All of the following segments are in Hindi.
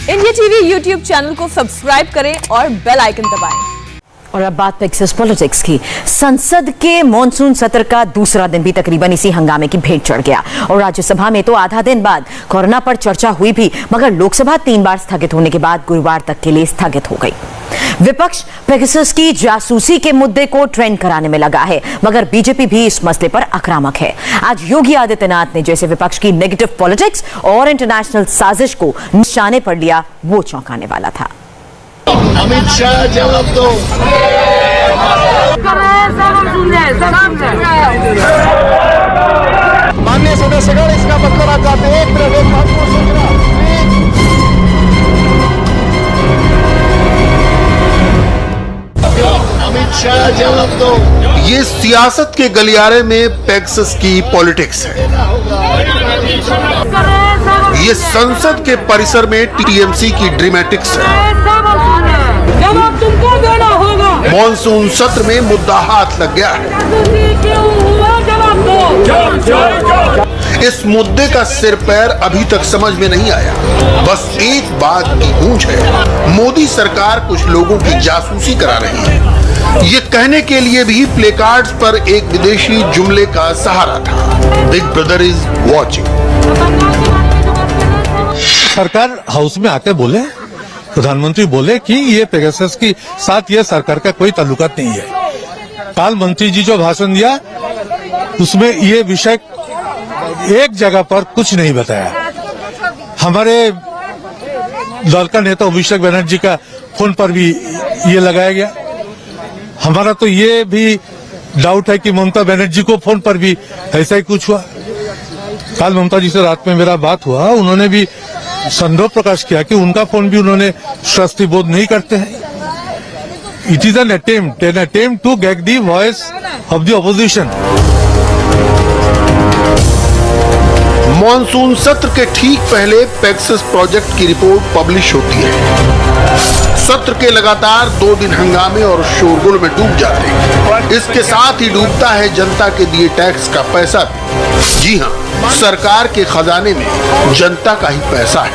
इंडिया टीवी यूट्यूब चैनल को सब्सक्राइब करें और बेल आइकन दबाएं। और अब बात पेगासस पॉलिटिक्स की। संसद के मॉनसून सत्र का दूसरा दिन भी तकरीबन इसी हंगामे की भेंट चढ़ गया और राज्यसभा में तो आधा दिन बाद कोरोना पर चर्चा हुई भी, मगर लोकसभा 3 बार स्थगित होने के बाद गुरुवार तक के लिए स्थगित हो गई। विपक्ष पेगासस की जासूसी के मुद्दे को ट्रेंड कराने में लगा है, मगर बीजेपी भी इस मसले पर आक्रामक है। आज योगी आदित्यनाथ ने जैसे विपक्ष की नेगेटिव पॉलिटिक्स और इंटरनेशनल साजिश को निशाने पर लिया, वो चौंकाने वाला था। अमित शाह जवाब दो। माननीय सदस्यगण, इसका मतलब आप चाहते हैं अमित शाह जवाब दो। ये सियासत के गलियारे में पेगासस की पॉलिटिक्स है। ये संसद के परिसर में टीएमसी की ड्रामेटिक्स है। जवाब तुमको देना होगा। मॉनसून सत्र में मुद्दा हाथ लग गया है। जवाब दो। इस मुद्दे का सिर पैर अभी तक समझ में नहीं आया। बस एक बात की गूंज है, मोदी सरकार कुछ लोगों की जासूसी करा रही है। ये कहने के लिए भी प्लेकार्ड्स पर एक विदेशी जुमले का सहारा था, बिग ब्रदर इज वॉचिंग। सरकार हाउस में आके बोले, प्रधानमंत्री बोले कि ये पेगासस की साथ ये सरकार का कोई ताल्लुकात नहीं है। काल मंत्री जी जो भाषण दिया उसमें ये विषय एक जगह पर कुछ नहीं बताया। हमारे दल का नेता अभिषेक बनर्जी का फोन पर भी ये लगाया गया। हमारा तो ये भी डाउट है कि ममता बनर्जी को फोन पर भी ऐसा ही कुछ हुआ। काल ममता जी से रात में मेरा बात हुआ, उन्होंने भी संदेह प्रकाश किया कि उनका फोन भी उन्होंने ट्रस्टी बोध नहीं करते हैं। It is an attempt to get the voice of the opposition. Monsoon सत्र के ठीक पहले पेगासस प्रोजेक्ट की रिपोर्ट पब्लिश होती है। सत्र के लगातार 2 दिन हंगामे और शोरगुल में डूब जाते हैं। इसके साथ ही डूबता है जनता के दिए टैक्स का पैसा भी। जी हाँ, सरकार के खजाने में जनता का ही पैसा है।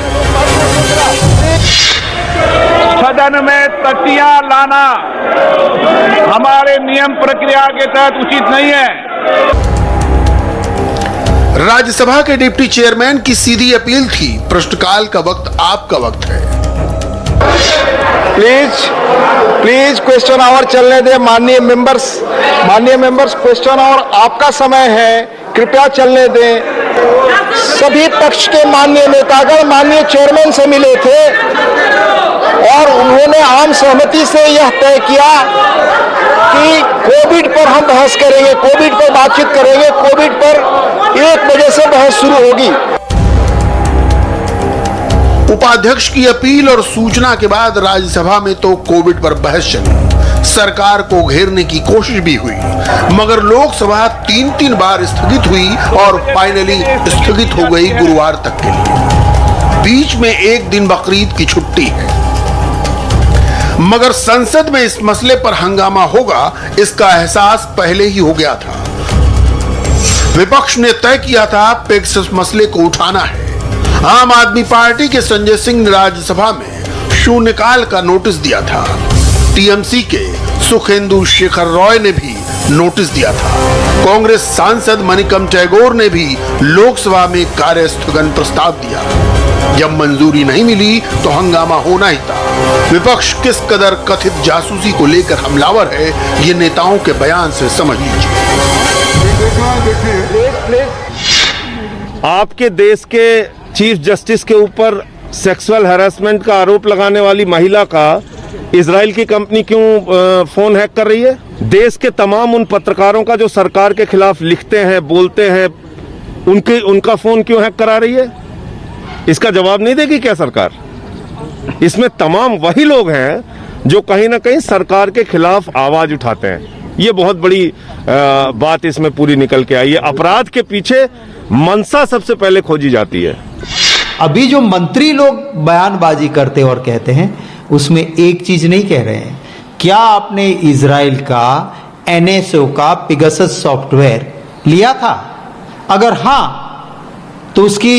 सदन में तख्तियां लाना हमारे नियम प्रक्रिया के तहत उचित नहीं है। राज्यसभा के डिप्टी चेयरमैन की सीधी अपील थी, प्रश्नकाल का वक्त आपका वक्त है। प्लीज क्वेश्चन आवर चलने दे। माननीय मेंबर्स क्वेश्चन आवर आपका समय है, कृपया चलने दें। सभी पक्ष के माननीय नेतागण माननीय चेयरमैन से मिले थे और उन्होंने आम सहमति से यह तय किया कि कोविड पर हम बहस करेंगे, कोविड पर बातचीत करेंगे। कोविड पर 1 बजे से बहस शुरू होगी। उपाध्यक्ष की अपील और सूचना के बाद राज्यसभा में तो कोविड पर बहस चली, सरकार को घेरने की कोशिश भी हुई, मगर लोकसभा 3 बार स्थगित हुई और फाइनली स्थगित हो गई गुरुवार तक के लिए। बीच में एक दिन बकरीद की छुट्टी है, मगर संसद में इस मसले पर हंगामा होगा, इसका एहसास पहले ही हो गया था। विपक्ष ने तय किया था पेगासस मसले को उठाना है। आम आदमी पार्टी के संजय सिंह ने राज्यसभा में शून्यकाल का नोटिस दिया था। टीएमसी के सुखेंदु शेखर रॉय ने भी नोटिस दिया था। कांग्रेस सांसद मणिकम टैगोर ने भी लोकसभा में कार्य स्थगन प्रस्ताव दिया। जब मंजूरी नहीं मिली तो हंगामा होना ही था। विपक्ष किस कदर कथित जासूसी को लेकर हमलावर है, ये नेताओं के बयान से समझ लीजिए। आपके देश के चीफ जस्टिस के ऊपर सेक्सुअल हैरेसमेंट का आरोप लगाने वाली महिला का इजराइल की कंपनी क्यों फोन हैक कर रही है? देश के तमाम उन पत्रकारों का जो सरकार के खिलाफ लिखते हैं, बोलते हैं, उनका फोन क्यों हैक करा रही है? इसका जवाब नहीं देगी क्या सरकार? इसमें तमाम वही लोग हैं जो कहीं ना कहीं सरकार के खिलाफ आवाज उठाते हैं। ये बहुत बड़ी बात इसमें पूरी निकल के आई है। अपराध के पीछे मंशा सबसे पहले खोजी जाती है। अभी जो मंत्री लोग बयानबाजी करते और कहते हैं उसमें एक चीज नहीं कह रहे हैं, क्या आपने इजराइल का एनएसओ का पेगासस सॉफ्टवेयर लिया था? अगर हां तो उसकी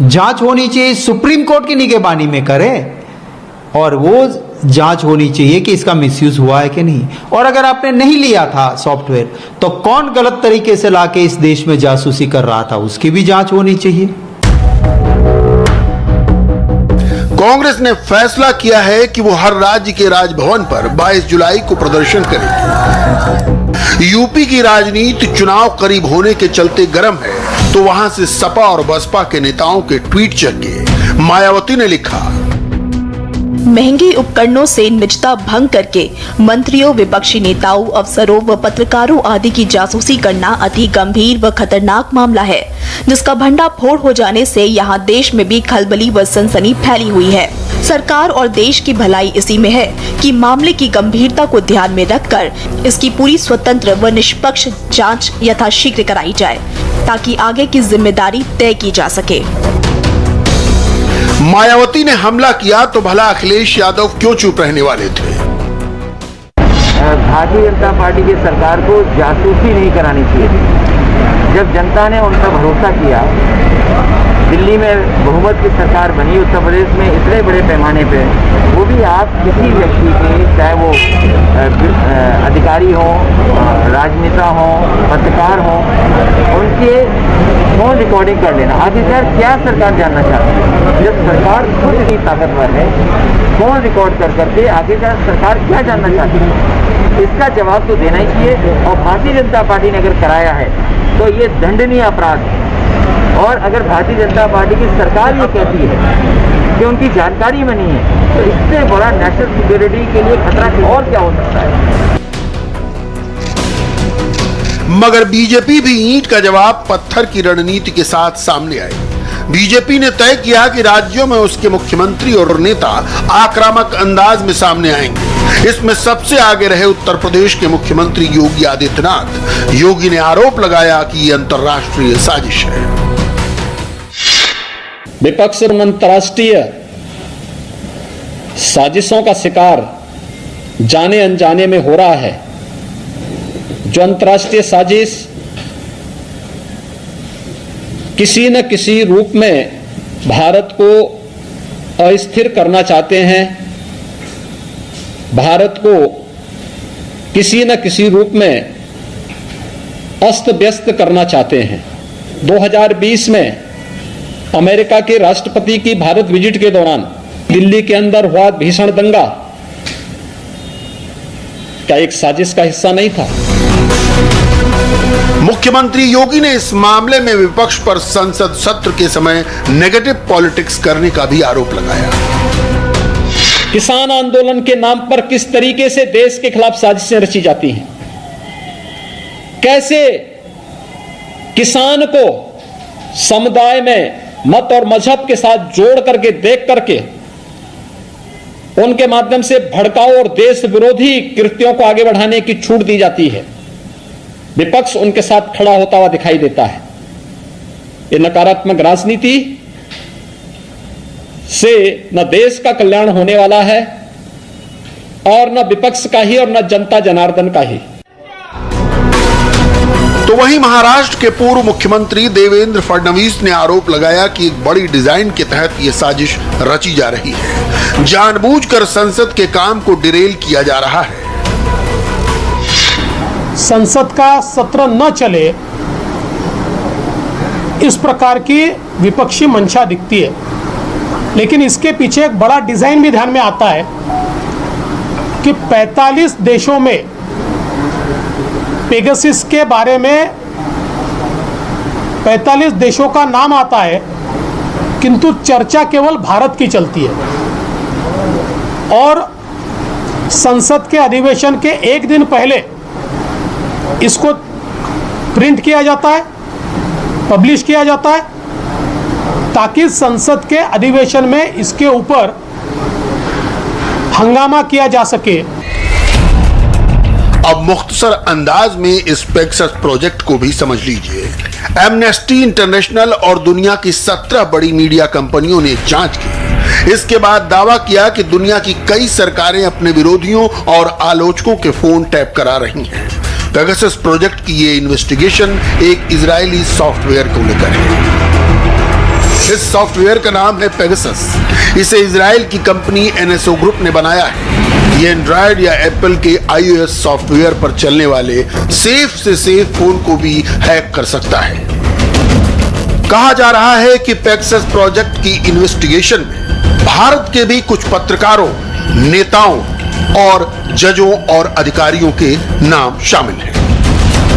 जांच होनी चाहिए, सुप्रीम कोर्ट की निगहबानी में करें, और वो जांच होनी चाहिए कि इसका मिसयूज हुआ है कि नहीं। और अगर आपने नहीं लिया था सॉफ्टवेयर, तो कौन गलत तरीके से लाके इस देश में जासूसी कर रहा था, उसकी भी जांच होनी चाहिए। कांग्रेस ने फैसला किया है कि वो हर राज्य के राजभवन पर 22 जुलाई को प्रदर्शन करेगी। यूपी की राजनीति चुनाव करीब होने के चलते गर्म है, तो वहां से सपा और बसपा के नेताओं के ट्वीट चक्के मायावती ने लिखा, महंगे उपकरणों से निजता भंग करके मंत्रियों, विपक्षी नेताओं, अफसरों व पत्रकारों आदि की जासूसी करना अति गंभीर व खतरनाक मामला है, जिसका भंडाफोड़ हो जाने से यहाँ देश में भी खलबली व सनसनी फैली हुई है। सरकार और देश की भलाई इसी में है कि मामले की गंभीरता को ध्यान में रखकर इसकी पूरी स्वतंत्र व निष्पक्ष जांच यथाशीघ्र कराई जाए, ताकि आगे की जिम्मेदारी तय की जा सके। मायावती ने हमला किया तो भला अखिलेश यादव क्यों चुप रहने वाले थे? भारतीय जनता पार्टी की सरकार को जासूसी नहीं करानी चाहिए थी। जब जनता ने उन पर भरोसा किया, दिल्ली में बहुमत की सरकार बनी, उत्तर प्रदेश में इतने बड़े पैमाने पे, वो भी आप किसी व्यक्ति के, चाहे वो अधिकारी हों, राजनेता हों, पत्रकार हों, उनके फोन रिकॉर्डिंग कर लेना। आखिरकार क्या सरकार जानना चाहती है? जब सरकार खुद इतनी ताकतवर है, फोन रिकॉर्ड कर करके आखिरकार सरकार क्या जानना चाहती है? इसका जवाब तो देना ही चाहिए। और भारतीय जनता पार्टी ने अगर कराया है तो ये दंडनीय अपराध है। और अगर भारतीय जनता पार्टी की सरकार ये कहती है कि उनकी जानकारी में नहीं है, तो इससे बड़ा नेशनल सिक्योरिटी के लिए खतरा और क्या हो सकता है? मगर बीजेपी भी ईंट का जवाब पत्थर की रणनीति के साथ सामने आई। बीजेपी ने तय किया कि राज्यों में उसके मुख्यमंत्री और नेता आक्रामक अंदाज में सामने आएंगे। इसमें सबसे आगे रहे उत्तर प्रदेश के मुख्यमंत्री योगी आदित्यनाथ। योगी ने आरोप लगाया कि ये अंतर्राष्ट्रीय साजिश है। विपक्ष अंतर्राष्ट्रीय साजिशों का शिकार जाने अनजाने में हो रहा है। जो अंतर्राष्ट्रीय साजिश किसी न किसी रूप में भारत को अस्थिर करना चाहते हैं, भारत को किसी न किसी रूप में अस्त व्यस्त करना चाहते हैं। 2020 में अमेरिका के राष्ट्रपति की भारत विजिट के दौरान दिल्ली के अंदर हुआ भीषण दंगा क्या एक साजिश का हिस्सा नहीं था? मुख्यमंत्री योगी ने इस मामले में विपक्ष पर संसद सत्र के समय नेगेटिव पॉलिटिक्स करने का भी आरोप लगाया। किसान आंदोलन के नाम पर किस तरीके से देश के खिलाफ साजिशें रची जाती हैं, कैसे किसान को समुदाय में मत और मजहब के साथ जोड़ करके देख करके उनके माध्यम से भड़काऊ और देश विरोधी कृत्यों को आगे बढ़ाने की छूट दी जाती है। विपक्ष उनके साथ खड़ा होता हुआ दिखाई देता है। ये नकारात्मक राजनीति से न देश का कल्याण होने वाला है और न विपक्ष का ही और न जनता जनार्दन का ही। तो वहीं महाराष्ट्र के पूर्व मुख्यमंत्री देवेंद्र फडणवीस ने आरोप लगाया कि एक बड़ी डिजाइन के तहत यह साजिश रची जा रही है। जानबूझकर संसद के काम को डिरेल किया जा रहा है। संसद का सत्र न चले, इस प्रकार की विपक्षी मंशा दिखती है। लेकिन इसके पीछे एक बड़ा डिजाइन भी ध्यान में आता है कि 45 देशों में पेगासस के बारे में 45 देशों का नाम आता है, किंतु चर्चा केवल भारत की चलती है। और संसद के अधिवेशन के एक दिन पहले इसको प्रिंट किया जाता है, पब्लिश किया जाता है, ताकि संसद के अधिवेशन में इसके ऊपर हंगामा किया जा सके। अब मुख्तसर अंदाज में इस पेगासस प्रोजेक्ट को भी समझ लीजिए। एमनेस्टी इंटरनेशनल और दुनिया की 17 बड़ी मीडिया कंपनियों ने जांच की। इसके बाद दावा किया कि दुनिया की कई सरकारें अपने विरोधियों और आलोचकों के फोन टैप करा रही हैं। पेगासस प्रोजेक्ट की ये इन्वेस्टिगेशन एक इजरायली सॉफ्टवेयर को लेकर है। इस सॉफ्टवेयर का नाम है पेगासस। इसे इजराइल की कंपनी NSO ग्रुप ने बनाया है। ये एंड्रॉयड या एप्पल के iOS सॉफ्टवेयर पर चलने वाले सेफ से सेफ फोन को भी हैक कर सकता है। कहा जा रहा है कि पेगासस प्रोजेक्ट की इन्वेस्टिगेशन में भारत के भी कुछ पत्रकारों, नेताओं और जजों और अधिकारियों के नाम शामिल हैं।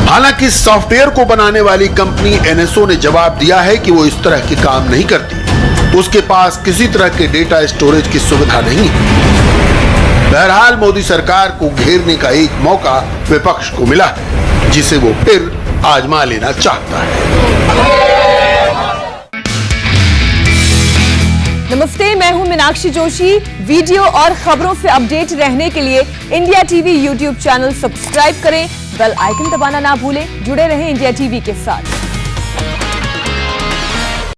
हालांकि सॉफ्टवेयर को बनाने वाली कंपनी NSO ने जवाब दिया है कि वो इस तरह के काम नहीं करती। उसके पास किसी तरह के डेटा स्टोरेज की सुविधा नहीं है। बहरहाल मोदी सरकार को घेरने का एक मौका विपक्ष को मिला है, जिसे वो फिर आजमा लेना चाहता है। नमस्ते, मैं हूं मीनाक्षी जोशी। वीडियो और खबरों से अपडेट रहने के लिए India TV YouTube channel subscribe करें, बेल आइकन दबाना ना भूलें। जुड़े रहें इंडिया टीवी के साथ।